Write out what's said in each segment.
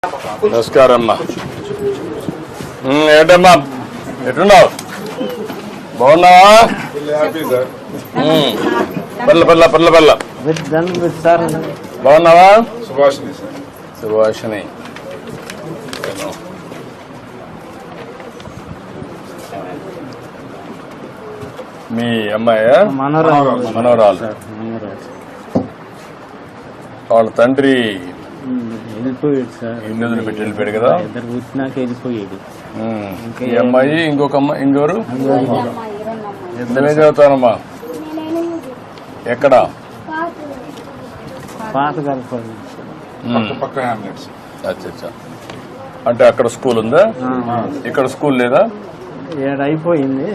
నమస్కారం అమ్మా. ఏంటమ్మా ఎట్టున్నావు? బాగున్నావా? పల్ల పల్ల పల్ల పల్ల బాగున్నావా? సుభాషిణి మీ అమ్మాయా? మనవరాలు. వాళ్ళ తండ్రి వెళ్ళిపోయాడు సార్. ఇల్లు వదిలిపెట్టి వెళ్ళిపోయాడు కదా. ఇద్దరు పుట్టినాక వెళ్ళిపోయాడు. ఈ అమ్మాయి ఇంకొక అమ్మాయి ఇంకోరు ఇద్దరే చదువుతానమ్మా. ఎక్కడ? పాత కలపండి. అచ్చా. అంటే అక్కడ స్కూల్ ఉందా? ఇక్కడ స్కూల్ లేదా? 7 అయిపోయింది.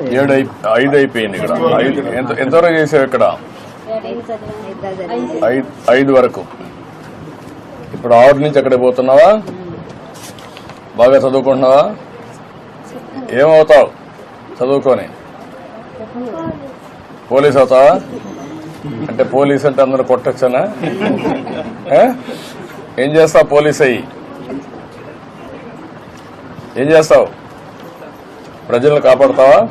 5 అయిపోయింది. ఇక్కడ 5 ఎంతవరకు చేసావు? ఇక్కడ 5 వరకు. ఇప్పుడు 6 నుంచి అక్కడికి పోతున్నావా? బాగా చదువుకుంటున్నావా? ఏమవుతావు చదువుకొని? పోలీస్ అవుతావా? అంటే పోలీస్ అంటే అందరూ కొట్టచ్చనా? ఏం చేస్తావు పోలీస్ అయ్యి? ఏం చేస్తావు? ప్రజలను కాపాడుతావా?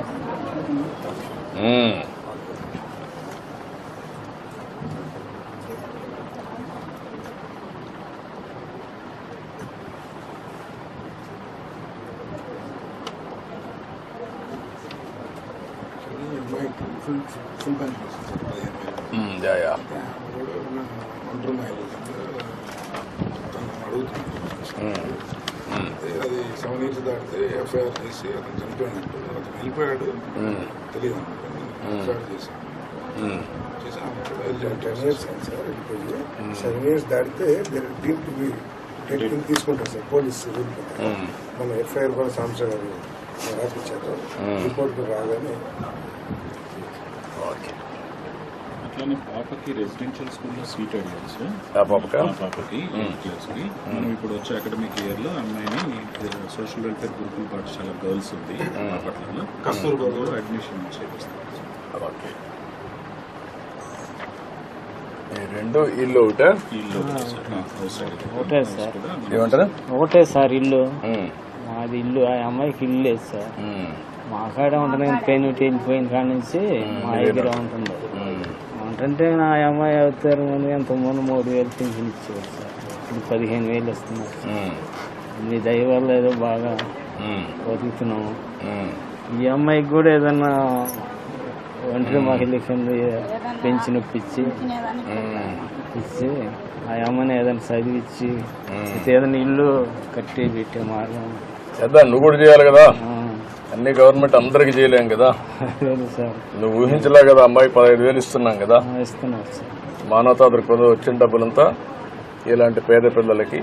యా అది 7 years దాటితే ఎఫ్ఐఆర్ చేసి అతను చనిపోయినట్టు అతను వెళ్ళిపోయాడు తెలియదు ఎఫ్ఐఆర్ చేశాను 10 years సార్ వెళ్ళిపోయి 7 years దాటితే తీసుకుంటారు సార్ పోలీసు మన ఎఫ్ఐఆర్ కూడా సంవత్సరం గారు రాపించారు రిపోర్ట్ రాగానే. అట్లానే పాపకి రెసిడెన్షియల్ స్కూల్లో సీట్ అడిగారు సార్. పాపకి మనం ఇప్పుడు వచ్చే అకాడమిక్ ఇయర్ లో అమ్మాయిని సోషల్ వెల్ఫేర్ గురుకుల పాఠశాల గర్ల్స్ ఉంది బాపట్లలో కస్తూర్బాలో అడ్మిషన్ చేపిస్తాం. రెండు ఇల్లు ఒకటే? ఒకటే సార్. ఏమంటారు? ఒకటే సార్ ఇల్లు. మాది ఇల్లు. ఆ అమ్మాయికి ఇల్లు లేదు సార్. మా కాడ ఉంటుంది. పెయిన్ వెళ్ళిపోయిన కాడ నుంచి మా దగ్గర ఉంటుంది. అంటే నా అమ్మాయి అవుతారు ముందు ఎంతమంది 3,000 పింఛన్ ఇచ్చేవారు సార్. ఇప్పుడు 15,000 వస్తున్నారు. మీ దయ వల్ల ఏదో బాగా బతుకుతున్నాము. ఈ అమ్మాయికి కూడా ఏదన్నా ఒంటరి మహిళకి పెంచి నొప్పించి ఆ అమ్మని ఏదైనా చదివించి ఏదైనా ఇల్లు కట్టి పెట్టే మార్గం నువ్వు కూడా చేయాలి కదా. అన్ని గవర్నమెంట్ అందరికి చేయలేం కదా. నువ్వు ఊహించలే కదా. అమ్మాయి 15,000 ఇస్తున్నాం కదా. మానవతా దృక్పథం వచ్చిన డబ్బులంతా ఇలాంటి పేద పిల్లలకి,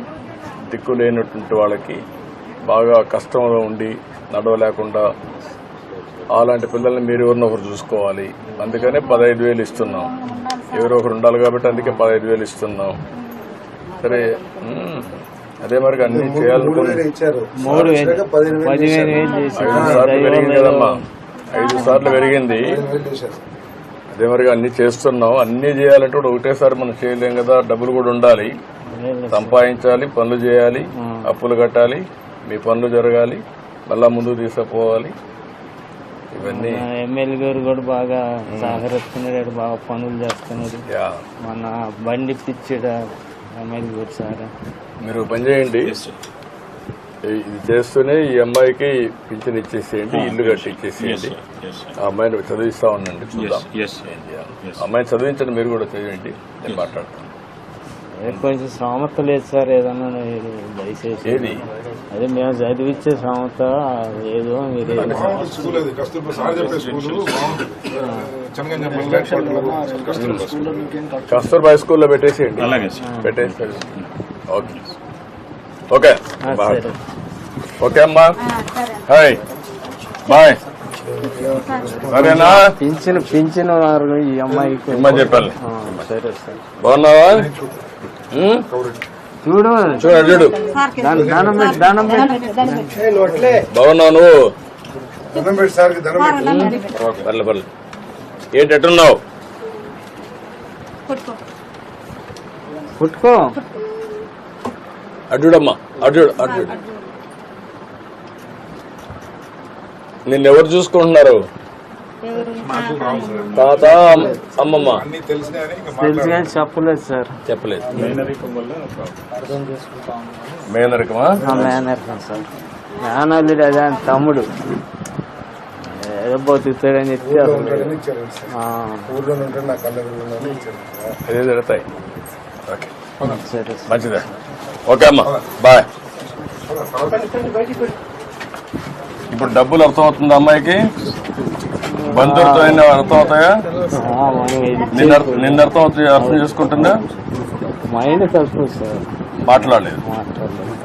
దిక్కు లేనటువంటి వాళ్ళకి, బాగా కష్టంలో ఉండి నడవలేకుండా అలాంటి పిల్లల్ని మీరు ఎవరినో ఒకరు చూసుకోవాలి. అందుకనే 15,000 ఇస్తున్నాం. ఎవరో ఒకరు ఉండాలి కాబట్టి అందుకే 15,000 ఇస్తున్నాం. సరే అదే మరి అన్ని చేయాలనుకుని 5 సార్లు పెరిగింది కదమ్మా. 5 సార్లు పెరిగింది. అదే మరి అన్ని చేస్తున్నాం. అన్ని చేయాలంటే కూడా ఒకటేసారి మనం చేయలేం కదా. డబ్బులు కూడా ఉండాలి, సంపాదించాలి, పనులు చేయాలి, అప్పులు కట్టాలి, మీ పనులు జరగాలి, మళ్ళా ముందుకు తీసుకుపోవాలి. ఇవన్నీ ఎమ్మెల్యే గారు కూడా బాగా సహకరిస్తున్నాడు. బాగా పనులు చేస్తున్నాడు. మన బండి పిచ్చాడు ఎమ్మెల్యే గారు సార్. మీరు పని చేయండి. ఇది చేస్తూనే ఈ అమ్మాయికి పింఛన్ ఇచ్చేసేయండి, ఇల్లు కట్టి ఇచ్చేసేయండి. ఆ అమ్మాయిని చదివిస్తా ఉండండి. చూద్దాం అమ్మాయిని చదివించండి. మీరు కూడా చదివండి. నేను మాట్లాడతాను. కొంచెం శ్రామత లేదు సార్. ఏదన్నా దయచేసి ఏది అదే మేము చదివిచ్చే శ్రామత ఏదో మీరు కస్తూర్బా స్కూల్లో పెట్టేసేయండి. పెట్టేసేయండి. ఓకే ఓకే అమ్మా. Hi bye. సరేనా? పింఛన్ ఈ అమ్మాయికి అమ్మా చెప్పాలి. సరే సార్. బాగున్నావా? చూడు చూడు బాగున్నావు నువ్వు? పర్లే పర్లే. ఏంటి ఎట్టున్నావు? పుట్టుకో అడ్డుడమ్మా. అటు నిన్నెవరు చూసుకుంటున్నారు? తాత, అమ్మమ్మ అన్ని తెలిసినాయని ఇంకా తెలుసు కానీ చెప్పలేదు సార్. చెప్పలేదు. మేనరికం వల్ల మేనరికమా? మేనర్కం సార్. మేనల్లుడు అదే ఆయన తమ్ముడు ఏదో బతుకుతాడని చెప్పి అసలు ఇచ్చారు ఆ, ఊర్లో ఉంటే నా కళ్ళ ఎదురుగానే ఇచ్చారు. అదే జరుగుతాయి. ఓకే, సరే సార్. మంచిదే. ఓకే అమ్మా, బాయ్. ఇప్పుడు డబ్బులు అర్థమవుతుందా అమ్మాయికి? బంధువులతో అయినా అర్థం అవుతాయా? నిన్న అర్థం చేసుకుంటుందా? మైండ్ తక్కువ సార్, మాట్లాడలేదు. మాట్లాడలేదు.